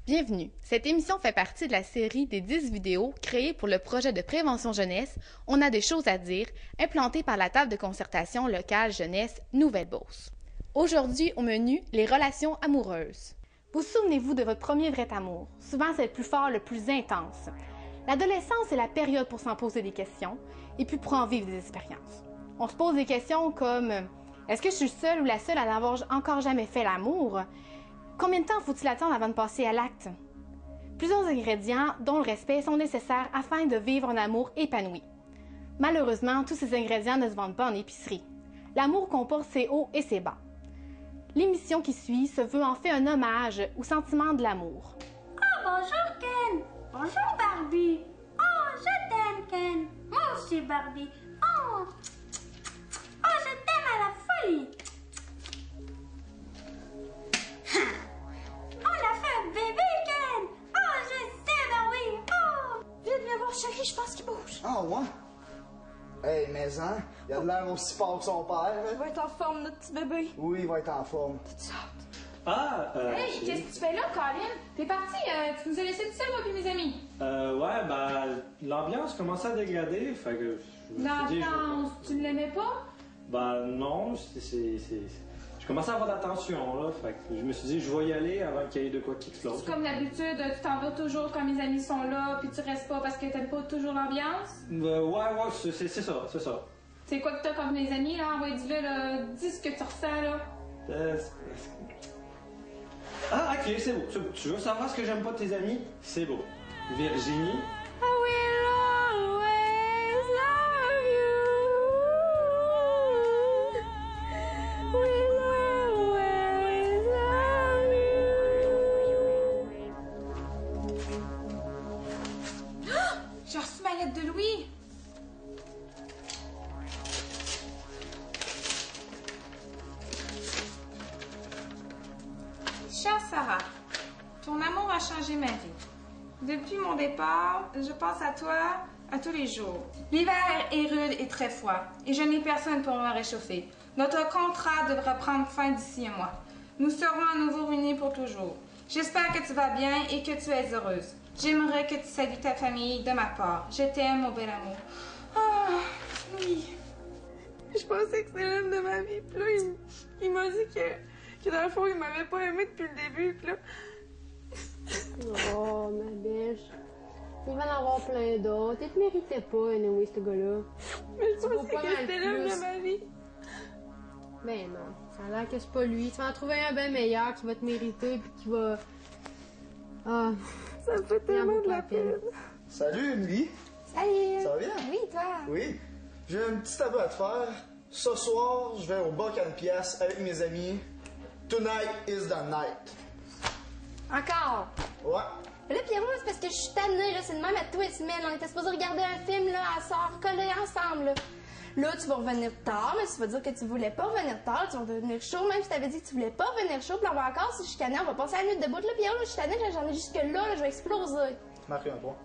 Bienvenue. Cette émission fait partie de la série des 10 vidéos créées pour le projet de prévention jeunesse On a des choses à dire, implanté par la table de concertation locale jeunesse Nouvelle-Beauce. Aujourd'hui, au menu, les relations amoureuses. Vous souvenez-vous de votre premier vrai amour? Souvent, c'est le plus fort, le plus intense. L'adolescence est la période pour s'en poser des questions et puis pour en vivre des expériences. On se pose des questions comme est-ce que je suis seule ou la seule à n'avoir encore jamais fait l'amour? Combien de temps faut-il attendre avant de passer à l'acte? Plusieurs ingrédients, dont le respect, sont nécessaires afin de vivre un amour épanoui. Malheureusement, tous ces ingrédients ne se vendent pas en épicerie. L'amour comporte ses hauts et ses bas. L'émission qui suit se veut en fait un hommage au sentiment de l'amour. Oh, bonjour Ken! Bonjour Barbie! Oh, je t'aime Ken! Moi aussi Barbie! Oh! Oh, je t'aime à la folie! On a fait un bébé Ken! Oh, je t'aime, ah oui! Oh! Viens voir chérie, je pense qu'il bouge! Ah ouais? Hey, mais hein, il a de l'air aussi fort que son père. Il va être en forme, notre petit bébé. Oui, il va être en forme. Hey, qu'est-ce que tu fais là, Colin? T'es parti, tu nous as laissé tout seul, moi et mes amis. Ouais, l'ambiance commençait à dégrader, fait que je me suis dit, L'ambiance, tu ne l'aimais pas? non, je commençais à avoir de la tension, là, fait que je me suis dit, je vais y aller avant qu'il y ait de quoi qui explose. C'est comme d'habitude, tu t'en vas toujours quand mes amis sont là, puis tu restes pas parce que t'aimes pas toujours l'ambiance? Ouais, c'est ça. C'est quoi que t'as comme mes amis, là? Envoie dis-le, là, dis ce que tu ressens, là. Ah, ok, c'est beau. Tu veux savoir ce que j'aime pas de tes amis? C'est beau. Virginie. I will always love you. Will always love you. J'ai reçu ma lettre de Louis. Chère Sarah, ton amour a changé ma vie. Depuis mon départ, je pense à toi à tous les jours. L'hiver est rude et très froid, et je n'ai personne pour me réchauffer. Notre contrat devra prendre fin d'ici un mois. Nous serons à nouveau réunis pour toujours. J'espère que tu vas bien et que tu es heureuse. J'aimerais que tu salues ta famille de ma part. Je t'aime, mon bel amour. Ah, oui. Je pensais que c'était l'homme de ma vie. Puis là, il m'a dit que dans le fond, il m'avait pas aimé depuis le début. Puis là... Oh, ma biche. Il va en avoir plein d'autres. Il te méritait pas, anyway, ce gars-là. Mais je pensais que c'était l'homme de ma vie. Ben non, ça a l'air que c'est pas lui. Tu vas en trouver un ben meilleur qui va te mériter puis qui va... Ah, Ça me fait tellement de la peine. Salut, Emily. Salut! Ça va bien? Oui, toi? Oui. J'ai un petit tableau à te faire. Ce soir, je vais au Buck and Pièce avec mes amis. Tonight is the night. Encore? Ouais. Là, Pierrot, c'est parce que je suis tannée, là. C'est de même à tous les semaines. On était supposés regarder un film, là, à soir, collés ensemble, là. Là, tu vas revenir tard, mais ça veut dire que tu voulais pas revenir tard. Tu vas devenir chaud, même si t'avais dit que tu voulais pas revenir chaud. Puis on va encore se chicaner. On va passer la nuit debout. Là, Pierrot, là, je suis tannée, là, j'en ai jusque là, je vais exploser. Marque un point.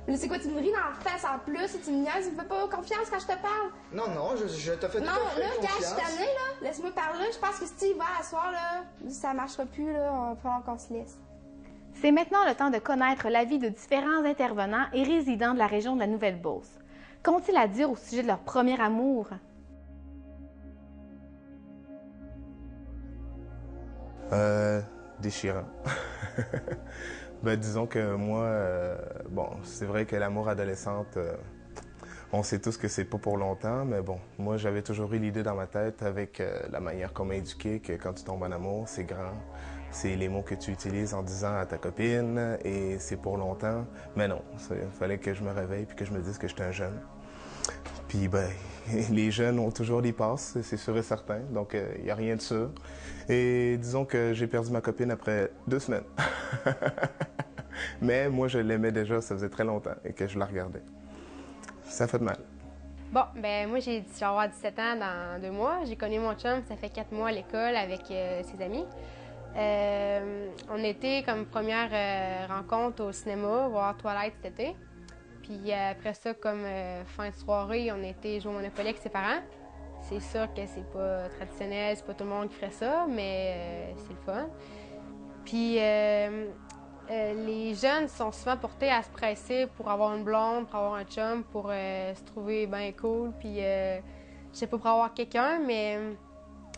Mais c'est quoi, tu me ris dans la face en plus, tu me niaises, tu me fais pas confiance quand je te parle? Non, je te fais tout Non, à fait là, gars, je suis confiance. tannée, là. Laisse-moi parler. Je pense que si tu y vas à soir, là, ça marchera plus, là. On va falloir qu'on se laisse. C'est maintenant le temps de connaître l'avis de différents intervenants et résidents de la région de la Nouvelle-Beauce. Qu'ont-ils à dire au sujet de leur premier amour? Déchirant. Disons que moi, c'est vrai que l'amour adolescente, on sait tous que c'est pas pour longtemps, mais bon, moi j'avais toujours eu l'idée dans ma tête avec la manière qu'on m'a éduqué que quand tu tombes en amour, c'est grand. C'est les mots que tu utilises en disant à ta copine et c'est pour longtemps. Mais non, il fallait que je me réveille puis que je me dise que j'étais un jeune. Puis les jeunes ont toujours des passes, c'est sûr et certain, donc il n'y a rien de sûr. Et disons que j'ai perdu ma copine après 2 semaines. Mais moi, je l'aimais déjà, ça faisait très longtemps et que je la regardais. Ça fait mal. Bon, ben moi, je vais avoir 17 ans dans 2 mois. J'ai connu mon chum, ça fait 4 mois à l'école avec ses amis. On était comme première rencontre au cinéma, voir Twilight cet été. Puis après ça, comme fin de soirée, on était jouer au Monopoly avec ses parents. C'est sûr que c'est pas traditionnel, c'est pas tout le monde qui ferait ça, mais c'est le fun. Puis Les jeunes sont souvent portés à se presser pour avoir une blonde, pour avoir un chum, pour se trouver bien cool, puis je sais pas, pour avoir quelqu'un, mais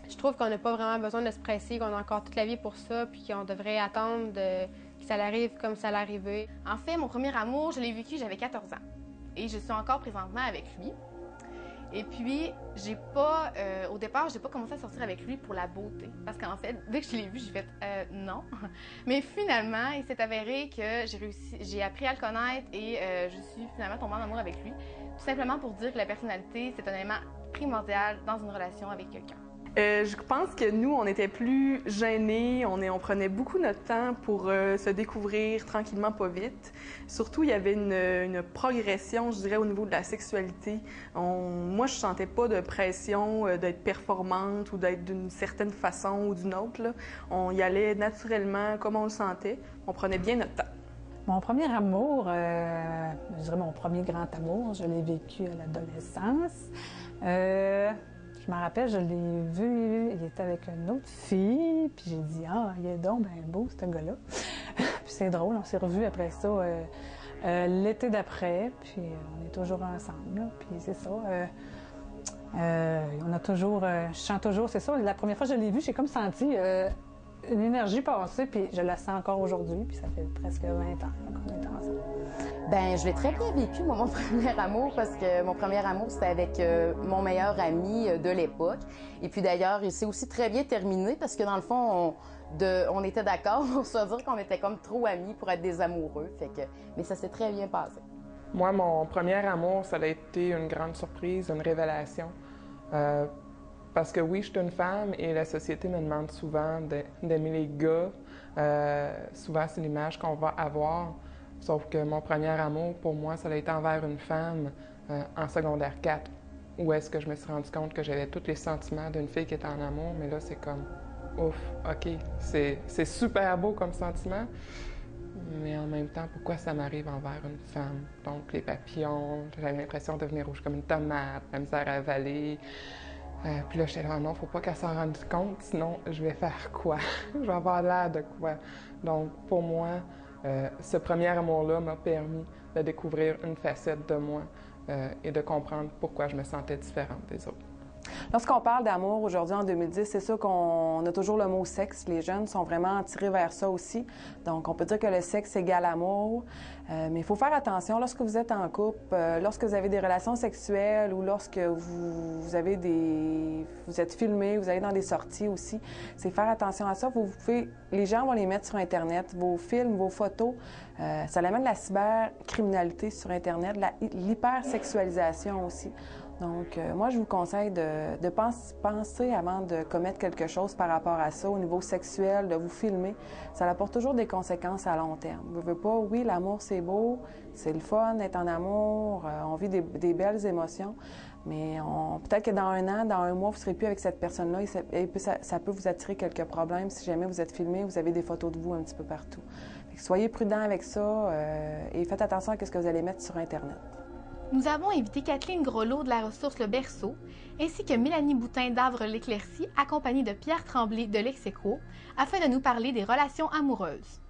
je trouve qu'on n'a pas vraiment besoin de se presser, qu'on a encore toute la vie pour ça, puis qu'on devrait attendre que ça arrive comme ça l'est arrivé. En fait, mon premier amour, je l'ai vécu, j'avais 14 ans. Et je suis encore présentement avec lui. Et puis, au départ, j'ai pas commencé à sortir avec lui pour la beauté. Parce qu'en fait, dès que je l'ai vu, j'ai fait non. Mais finalement, il s'est avéré que j'ai appris à le connaître et je suis finalement tombée en amour avec lui. Tout simplement pour dire que la personnalité, c'est un élément primordial dans une relation avec quelqu'un. Je pense que nous, on était plus gênés, on prenait beaucoup notre temps pour se découvrir tranquillement, pas vite. Surtout, il y avait une progression, je dirais, au niveau de la sexualité. Moi, je sentais pas de pression d'être performante ou d'être d'une certaine façon ou d'une autre, là. On y allait naturellement comme on le sentait. On prenait bien notre temps. Mon premier amour, je dirais mon premier grand amour, je l'ai vécu à l'adolescence. Je me rappelle, je l'ai vu, il était avec une autre fille, puis j'ai dit « Ah, il est donc bien beau, ce gars-là. » Puis c'est drôle, on s'est revus après ça l'été d'après, puis on est toujours ensemble, là, puis c'est ça. On a toujours, je sens toujours, c'est ça, la première fois que je l'ai vu, j'ai comme senti une énergie passer, puis je la sens encore aujourd'hui, puis ça fait presque 20 ans qu'on est ensemble. Ben, je l'ai très bien vécu, moi, mon premier amour, parce que mon premier amour, c'était avec mon meilleur ami de l'époque. Et puis d'ailleurs, il s'est aussi très bien terminé, parce que dans le fond, on était d'accord pour se dire qu'on était comme trop amis pour être des amoureux. Mais ça s'est très bien passé. Moi, mon premier amour, ça a été une grande surprise, une révélation. Parce que oui, je suis une femme et la société me demande souvent d'aimer les gars. Souvent, c'est l'image qu'on va avoir. Sauf que mon premier amour, pour moi, ça a été envers une femme en secondaire 4, où est-ce que je me suis rendu compte que j'avais tous les sentiments d'une fille qui était en amour, mais là, c'est comme, ouf, OK, c'est super beau comme sentiment, mais en même temps, pourquoi ça m'arrive envers une femme? Donc, les papillons, j'avais l'impression de devenir rouge comme une tomate, la misère à avaler. Puis là, j'étais là, non, faut pas qu'elle s'en rende compte, sinon, je vais faire quoi? Je vais avoir l'air de quoi? Donc, pour moi, ce premier amour-là m'a permis de découvrir une facette de moi et de comprendre pourquoi je me sentais différente des autres. Lorsqu'on parle d'amour aujourd'hui en 2010, c'est sûr qu'on a toujours le mot sexe. Les jeunes sont vraiment attirés vers ça aussi. Donc, on peut dire que le sexe égale amour. Mais il faut faire attention lorsque vous êtes en couple, lorsque vous avez des relations sexuelles ou lorsque vous êtes filmé, vous allez dans des sorties aussi. C'est faire attention à ça. Les gens vont les mettre sur Internet, vos films, vos photos. Ça amène de la cybercriminalité sur Internet, l'hypersexualisation aussi. Donc, moi, je vous conseille de penser avant de commettre quelque chose par rapport à ça, au niveau sexuel, de vous filmer. Ça apporte toujours des conséquences à long terme. Vous ne voulez pas, oui, l'amour, c'est beau, c'est le fun d'être en amour, on vit des belles émotions, mais peut-être que dans un an, dans un mois, vous ne serez plus avec cette personne-là et ça peut vous attirer quelques problèmes si jamais vous êtes filmé, vous avez des photos de vous un petit peu partout. Soyez prudents avec ça et faites attention à ce que vous allez mettre sur Internet. Nous avons invité Kathleen Grelot de la ressource Le Berceau, ainsi que Mélanie Boutin d'Avre-l'Éclaircie, accompagnée de Pierre Tremblay de Lexeco, afin de nous parler des relations amoureuses.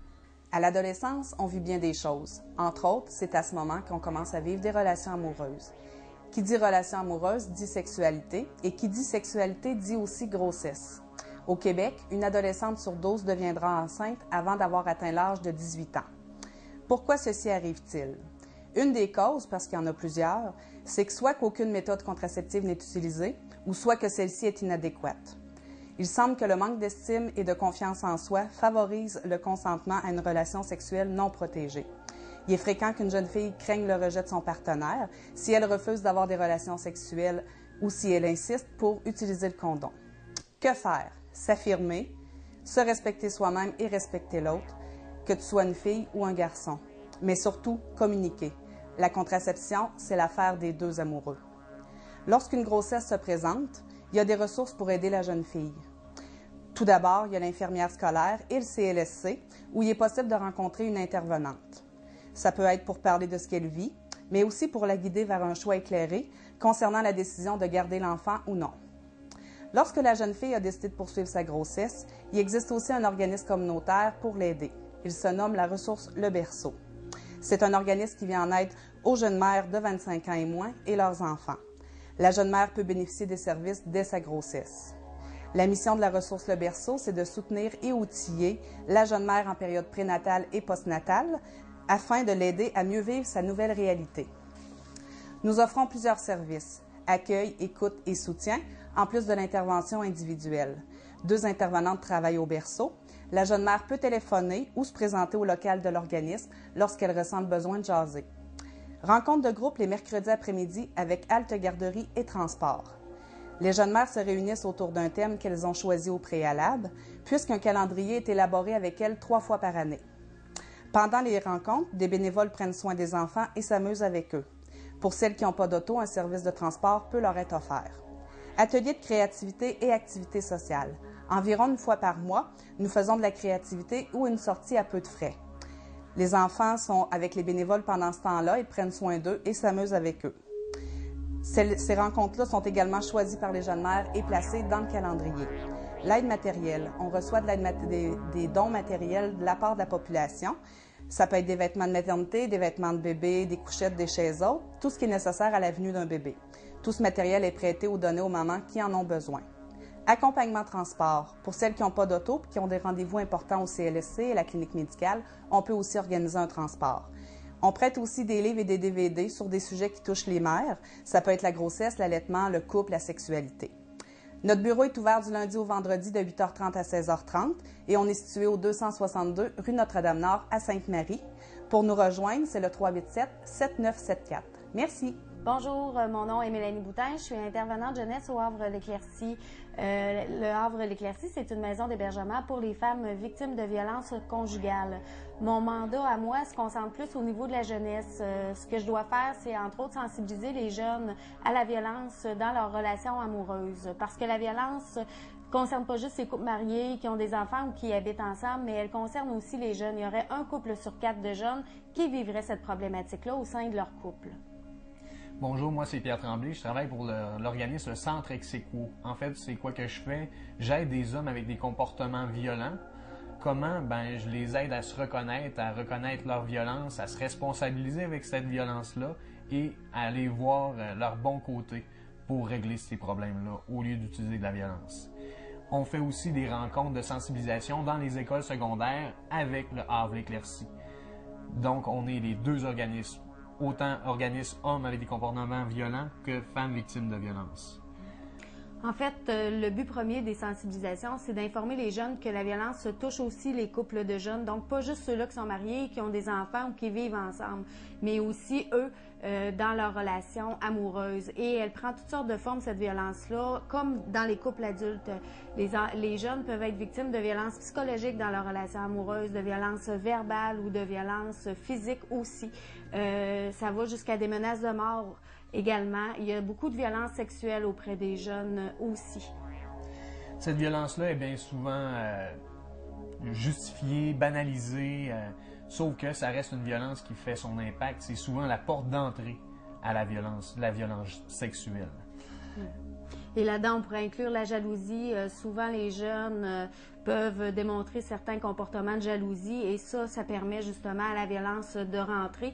À l'adolescence, on vit bien des choses. Entre autres, c'est à ce moment qu'on commence à vivre des relations amoureuses. Qui dit relation amoureuse dit sexualité, et qui dit sexualité dit aussi grossesse. Au Québec, une adolescente sur 12 deviendra enceinte avant d'avoir atteint l'âge de 18 ans. Pourquoi ceci arrive-t-il? Une des causes, parce qu'il y en a plusieurs, c'est que soit qu'aucune méthode contraceptive n'est utilisée, ou soit que celle-ci est inadéquate. Il semble que le manque d'estime et de confiance en soi favorise le consentement à une relation sexuelle non protégée. Il est fréquent qu'une jeune fille craigne le rejet de son partenaire si elle refuse d'avoir des relations sexuelles ou si elle insiste pour utiliser le condom. Que faire? S'affirmer, se respecter soi-même et respecter l'autre, que tu sois une fille ou un garçon. Mais surtout, communiquer. La contraception, c'est l'affaire des deux amoureux. Lorsqu'une grossesse se présente, il y a des ressources pour aider la jeune fille. Tout d'abord, il y a l'infirmière scolaire et le CLSC, où il est possible de rencontrer une intervenante. Ça peut être pour parler de ce qu'elle vit, mais aussi pour la guider vers un choix éclairé concernant la décision de garder l'enfant ou non. Lorsque la jeune fille a décidé de poursuivre sa grossesse, il existe aussi un organisme communautaire pour l'aider. Il se nomme la ressource Le Berceau. C'est un organisme qui vient en aide aux jeunes mères de 25 ans et moins et leurs enfants. La jeune mère peut bénéficier des services dès sa grossesse. La mission de la ressource Le Berceau, c'est de soutenir et outiller la jeune mère en période prénatale et postnatale afin de l'aider à mieux vivre sa nouvelle réalité. Nous offrons plusieurs services, accueil, écoute et soutien, en plus de l'intervention individuelle. 2 intervenantes travaillent au berceau. La jeune mère peut téléphoner ou se présenter au local de l'organisme lorsqu'elle ressent le besoin de jaser. Rencontre de groupe les mercredis après-midi avec halte garderie et transport. Les jeunes mères se réunissent autour d'un thème qu'elles ont choisi au préalable, puisqu'un calendrier est élaboré avec elles 3 fois par année. Pendant les rencontres, des bénévoles prennent soin des enfants et s'amusent avec eux. Pour celles qui n'ont pas d'auto, un service de transport peut leur être offert. Ateliers de créativité et activités sociales. Environ 1 fois par mois, nous faisons de la créativité ou une sortie à peu de frais. Les enfants sont avec les bénévoles pendant ce temps-là, ils prennent soin d'eux et s'amusent avec eux. Ces rencontres-là sont également choisies par les jeunes mères et placées dans le calendrier. L'aide matérielle. On reçoit des dons matériels de la part de la population. Ça peut être des vêtements de maternité, des vêtements de bébé, des couchettes, des chaises hautes, tout ce qui est nécessaire à la venue d'un bébé. Tout ce matériel est prêté ou donné aux mamans qui en ont besoin. Accompagnement transport. Pour celles qui n'ont pas d'auto et qui ont des rendez-vous importants au CLSC et la clinique médicale, on peut aussi organiser un transport. On prête aussi des livres et des DVD sur des sujets qui touchent les mères. Ça peut être la grossesse, l'allaitement, le couple, la sexualité. Notre bureau est ouvert du lundi au vendredi de 8h30 à 16h30 et on est situé au 262 rue Notre-Dame-Nord à Sainte-Marie. Pour nous rejoindre, c'est le 387-7974. Merci. Bonjour, mon nom est Mélanie Boutin, je suis intervenante jeunesse au Havre-l'Éclaircie. Le Havre-l'Éclaircie, c'est une maison d'hébergement pour les femmes victimes de violences conjugales. Mon mandat à moi se concentre plus au niveau de la jeunesse. Ce que je dois faire, c'est entre autres sensibiliser les jeunes à la violence dans leurs relations amoureuses. Parce que la violence ne concerne pas juste les couples mariés qui ont des enfants ou qui habitent ensemble, mais elle concerne aussi les jeunes. Il y aurait 1 couple sur 4 de jeunes qui vivraient cette problématique-là au sein de leur couple. Bonjour, moi c'est Pierre Tremblay, je travaille pour l'organisme Centre Ex-Aequo. En fait, c'est quoi que je fais? J'aide des hommes avec des comportements violents. Comment? Ben, je les aide à se reconnaître, à reconnaître leur violence, à se responsabiliser avec cette violence-là et à aller voir leur bon côté pour régler ces problèmes-là au lieu d'utiliser de la violence. On fait aussi des rencontres de sensibilisation dans les écoles secondaires avec le Havre-l'Éclaircie. Donc, on est les 2 organismes. Autant organismes hommes avec des comportements violents que femmes victimes de violences. En fait, le but premier des sensibilisations, c'est d'informer les jeunes que la violence touche aussi les couples de jeunes. Donc, pas juste ceux-là qui sont mariés, qui ont des enfants ou qui vivent ensemble, mais aussi eux dans leurs relations amoureuses. Et elle prend toutes sortes de formes, cette violence-là, comme dans les couples adultes. Les jeunes peuvent être victimes de violences psychologiques dans leurs relations amoureuses, de violences verbales ou de violences physiques aussi. Ça va jusqu'à des menaces de mort. Également, il y a beaucoup de violences sexuelles auprès des jeunes aussi. Cette violence-là est bien souvent justifiée, banalisée, sauf que ça reste une violence qui fait son impact. C'est souvent la porte d'entrée à la violence sexuelle. Et là-dedans, on pourrait inclure la jalousie. Souvent, les jeunes peuvent démontrer certains comportements de jalousie et ça permet justement à la violence de rentrer.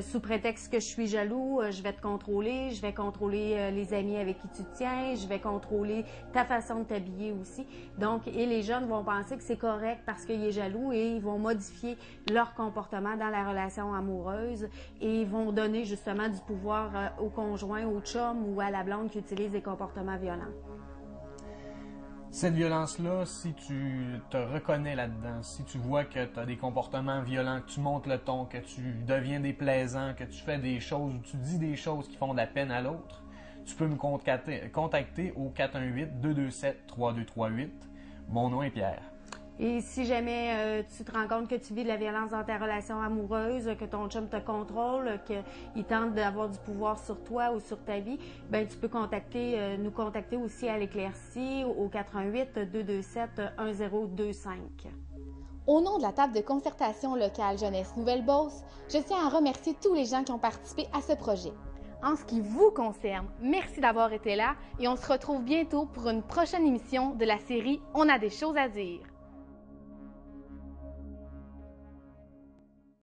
Sous prétexte que je suis jaloux, je vais te contrôler, je vais contrôler les amis avec qui tu te tiens, je vais contrôler ta façon de t'habiller aussi. Donc, et les jeunes vont penser que c'est correct parce qu'il est jaloux et ils vont modifier leur comportement dans la relation amoureuse et ils vont donner justement du pouvoir au conjoint, au chum ou à la blonde qui utilise des comportements violents. Cette violence-là, si tu te reconnais là-dedans, si tu vois que tu as des comportements violents, que tu montes le ton, que tu deviens déplaisant, que tu fais des choses ou tu dis des choses qui font de la peine à l'autre, tu peux me contacter au 418-227-3238. Mon nom est Pierre. Et si jamais tu te rends compte que tu vis de la violence dans ta relation amoureuse, que ton chum te contrôle, qu'il tente d'avoir du pouvoir sur toi ou sur ta vie, ben tu peux nous contacter aussi à l'Éclaircie au 418-227-1025. Au nom de la table de concertation locale Jeunesse Nouvelle-Beauce, je tiens à remercier tous les gens qui ont participé à ce projet. En ce qui vous concerne, merci d'avoir été là et on se retrouve bientôt pour une prochaine émission de la série On a des choses à dire.